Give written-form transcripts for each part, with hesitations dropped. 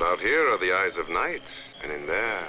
out here are the eyes of night, and in there,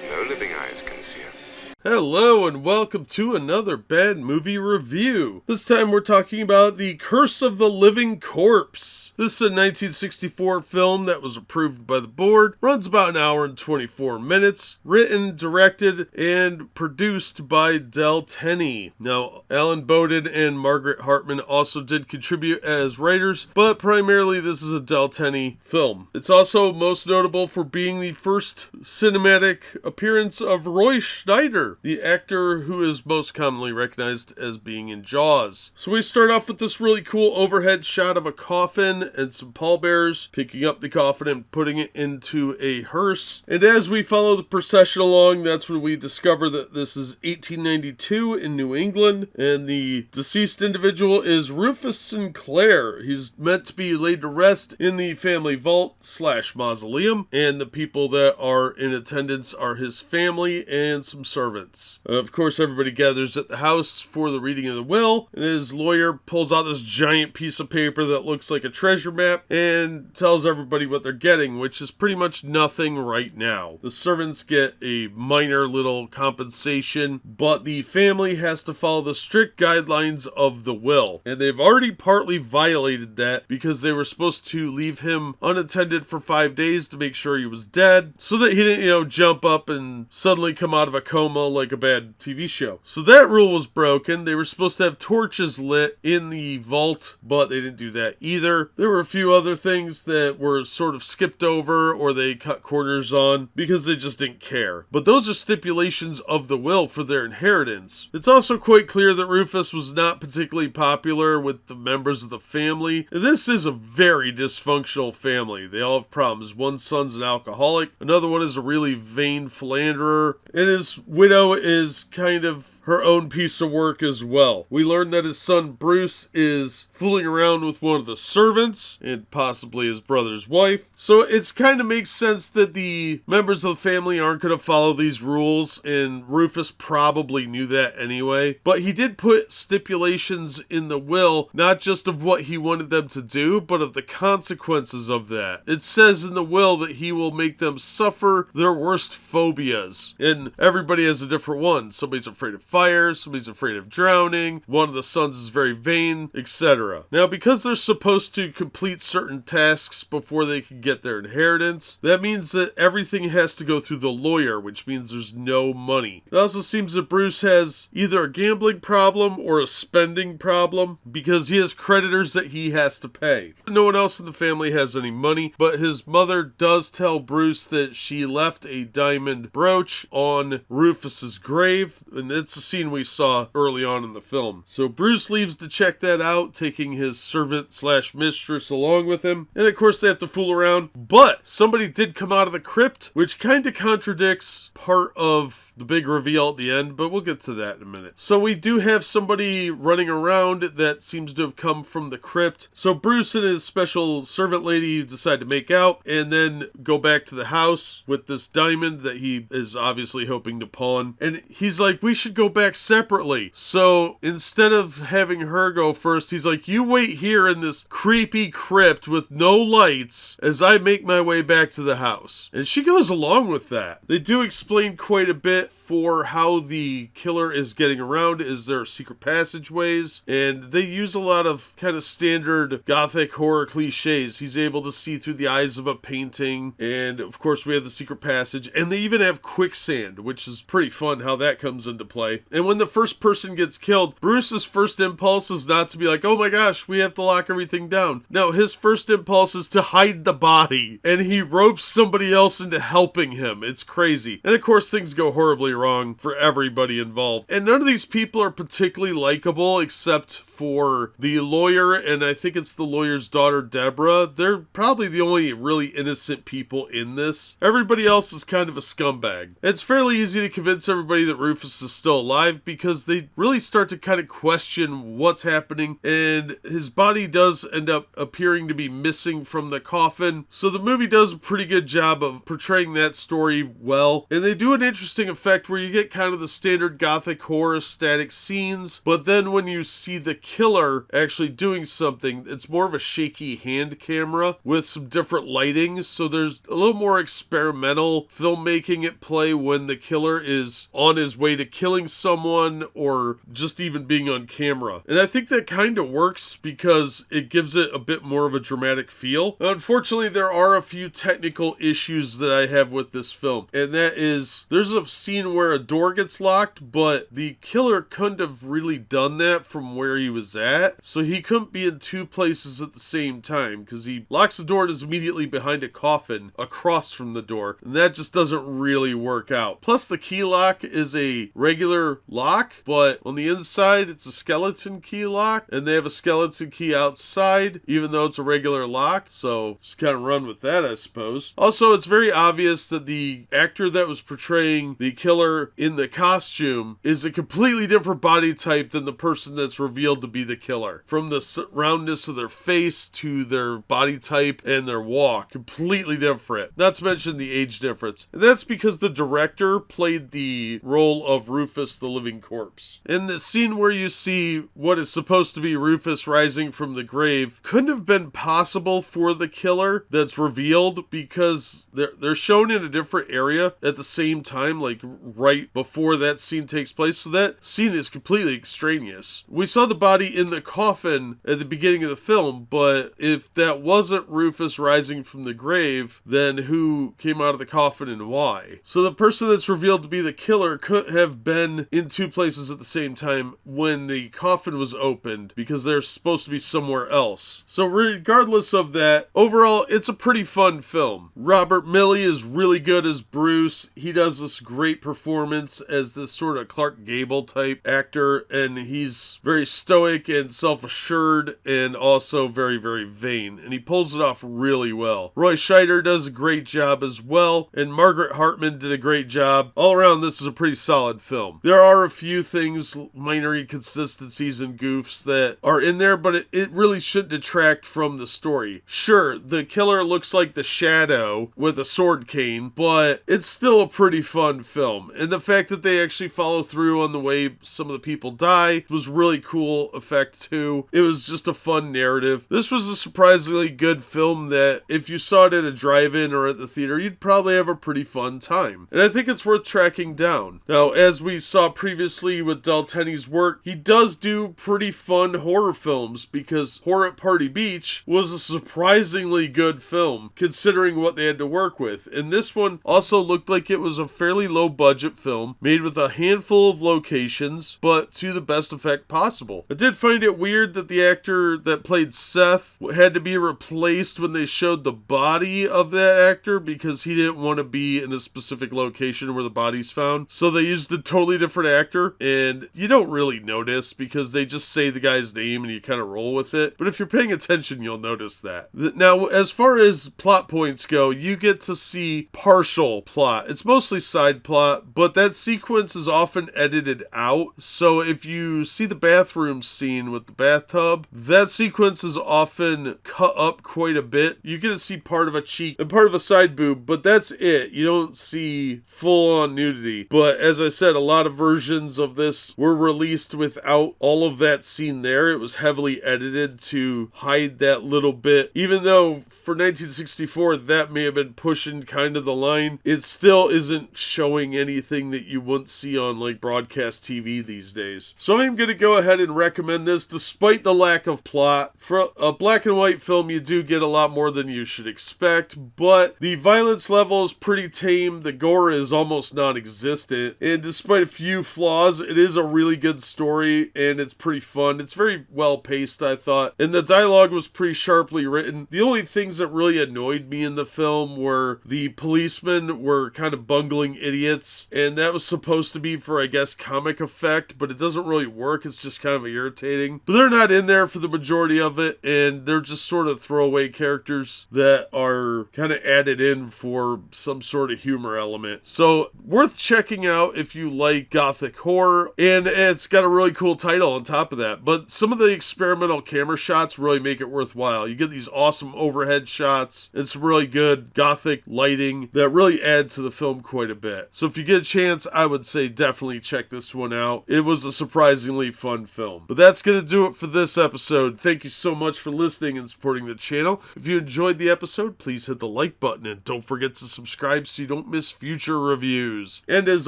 no living eyes can see us. Hello and welcome to another bad movie review. This time we're talking about The Curse of the Living Corpse. This is a 1964 film that was approved by the board, runs about an hour and 24 minutes, written, directed, and produced by Tenney. Now, Alan Bowden and Margaret Hartman also did contribute as writers, but primarily this is a Tenney film. It's also most notable for being the first cinematic appearance of Roy Scheider, the actor who is most commonly recognized as being in Jaws. So we start off with this really cool overhead shot of a coffin and some pallbearers picking up the coffin and putting it into a hearse. And as we follow the procession along, that's when we discover that this is 1892 in New England, and the deceased individual is Rufus Sinclair. He's meant to be laid to rest in the family vault / mausoleum, and the people that are in attendance are his family and some servants. Of course, everybody gathers at the house for the reading of the will, and his lawyer pulls out this giant piece of paper that looks like a treasure map and tells everybody what they're getting, which is pretty much nothing right now. The servants get a minor little compensation, but the family has to follow the strict guidelines of the will, and they've already partly violated that because they were supposed to leave him unattended for 5 days to make sure he was dead, so that he didn't, jump up and suddenly come out of a coma like a bad TV show. So that rule was broken. They were supposed to have torches lit in the vault, but they didn't do that either. There were a few other things that were sort of skipped over or they cut corners on because they just didn't care. But those are stipulations of the will for their inheritance. It's also quite clear that Rufus was not particularly popular with the members of the family. This is a very dysfunctional family. They all have problems. One son's an alcoholic, another one is a really vain philanderer, and his widow is kind of her own piece of work as well. We learn that his son Bruce is fooling around with one of the servants and possibly his brother's wife. So it's kind of makes sense that the members of the family aren't going to follow these rules, and Rufus probably knew that anyway. But he did put stipulations in the will, not just of what he wanted them to do, but of the consequences of that. It says in the will that he will make them suffer their worst phobias, and everybody has a different one. Somebody's afraid of fire, somebody's afraid of drowning, one of the sons is very vain, etc. Now, because they're supposed to complete certain tasks before they can get their inheritance, that means that everything has to go through the lawyer, which means there's no money. It also seems that Bruce has either a gambling problem or a spending problem because he has creditors that he has to pay. No one else in the family has any money, but his mother does tell Bruce that she left a diamond brooch on Rufus's grave, and it's a scene we saw early on in the film. So Bruce leaves to check that out, taking his servant / mistress along with him, and of course they have to fool around, but somebody did come out of the crypt, which kind of contradicts part of the big reveal at the end, but we'll get to that in a minute. So we do have somebody running around that seems to have come from the crypt. So Bruce and his special servant lady decide to make out and then go back to the house with this diamond that he is obviously hoping to pawn, and he's like, we should go back separately. So instead of having her go first, he's like, you wait here in this creepy crypt with no lights as I make my way back to the house. And she goes along with that. They do explain quite a bit for how the killer is getting around. Is there secret passageways? And they use a lot of kind of standard gothic horror cliches. He's able to see through the eyes of a painting, and of course we have the secret passage, and they even have quicksand, which is pretty fun how that comes into play. And when the first person gets killed, Bruce's first impulse is not to be like, oh my gosh, we have to lock everything down. No, his first impulse is to hide the body, and he ropes somebody else into helping him. It's crazy. And of course things go horribly wrong for everybody involved. And none of these people are particularly likable except for the lawyer, and I think it's the lawyer's daughter, Deborah. They're probably the only really innocent people in this. Everybody else is kind of a scumbag. It's fairly easy to convince everybody that Rufus is still alive alive, because they really start to kind of question what's happening, and his body does end up appearing to be missing from the coffin. So the movie does a pretty good job of portraying that story well, and they do an interesting effect where you get kind of the standard gothic horror static scenes, but then when you see the killer actually doing something, it's more of a shaky hand camera with some different lighting, so there's a little more experimental filmmaking at play when the killer is on his way to killing someone or just even being on camera. And I think that kind of works because it gives it a bit more of a dramatic feel. Now, unfortunately, there are a few technical issues that I have with this film, and that is there's a scene where a door gets locked, but the killer couldn't have really done that from where he was at, so he couldn't be in two places at the same time, because he locks the door and is immediately behind a coffin across from the door, and that just doesn't really work out. Plus, the key lock is a regular lock, but on the inside it's a skeleton key lock, and they have a skeleton key outside even though it's a regular lock, so just kind of run with that, I suppose. Also, it's very obvious that the actor that was portraying the killer in the costume is a completely different body type than the person that's revealed to be the killer. From the roundness of their face to their body type and their walk, completely different. Not to mention the age difference. And that's because the director played the role of Rufus the living corpse. In the scene where you see what is supposed to be Rufus rising from the grave couldn't have been possible for the killer that's revealed, because they're shown in a different area at the same time, like right before that scene takes place, so that scene is completely extraneous. We saw the body in the coffin at the beginning of the film, but if that wasn't Rufus rising from the grave, then who came out of the coffin and why? So the person that's revealed to be the killer couldn't have been in two places at the same time when the coffin was opened, because they're supposed to be somewhere else. So regardless of that, overall, it's a pretty fun film. Robert Milli is really good as Bruce. He does this great performance as this sort of Clark Gable type actor, and he's very stoic and self-assured and also very, very vain, and he pulls it off really well. Roy Scheider does a great job as well, and Margaret Hartman did a great job. All around, this is a pretty solid film. There are a few things, minor inconsistencies and goofs that are in there, but it really shouldn't detract from the story. Sure, the killer looks like the Shadow with a sword cane, but it's still a pretty fun film. And the fact that they actually follow through on the way some of the people die was really cool effect too. It was just a fun narrative. This was a surprisingly good film that if you saw it at a drive-in or at the theater, you'd probably have a pretty fun time. And I think it's worth tracking down. Now, as we saw previously with Tenney's work, he does do pretty fun horror films, because Horror at Party Beach was a surprisingly good film considering what they had to work with. And this one also looked like it was a fairly low budget film made with a handful of locations, but to the best effect possible. I did find it weird that the actor that played Seth had to be replaced when they showed the body of that actor, because he didn't want to be in a specific location where the body's found. So they used a totally different actor, and you don't really notice because they just say the guy's name and you kind of roll with it. But if you're paying attention, you'll notice that. Now, as far as plot points go, you get to see partial plot. It's mostly side plot, but that sequence is often edited out. So if you see the bathroom scene with the bathtub, that sequence is often cut up quite a bit. You get to see part of a cheek and part of a side boob, but that's it. You don't see full-on nudity. But as I said, a lot of versions of this were released without all of that scene there. It was heavily edited to hide that little bit. Even though for 1964 that may have been pushing kind of the line, it still isn't showing anything that you wouldn't see on like broadcast TV these days. So I'm going to go ahead and recommend this despite the lack of plot. For a black and white film, you do get a lot more than you should expect, but the violence level is pretty tame. The gore is almost non-existent, and despite a few flaws, it is a really good story and it's pretty fun. It's very well paced, I thought, and the dialogue was pretty sharply written. The only things that really annoyed me in the film were the policemen were kind of bungling idiots, and that was supposed to be for, I guess, comic effect, but it doesn't really work. It's just kind of irritating. But they're not in there for the majority of it, and they're just sort of throwaway characters that are kind of added in for some sort of humor element. So worth checking out if you like gothic horror, and it's got a really cool title on top of that. But some of the experimental camera shots really make it worthwhile. You get these awesome overhead shots and some really good gothic lighting that really add to the film quite a bit. So if you get a chance, I would say definitely check this one out. It was a surprisingly fun film. But that's going to do it for this episode. Thank you so much for listening and supporting the channel. If you enjoyed the episode, please hit the like button and don't forget to subscribe so you don't miss future reviews. And as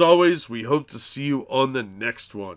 always, we hope to see you on the next one.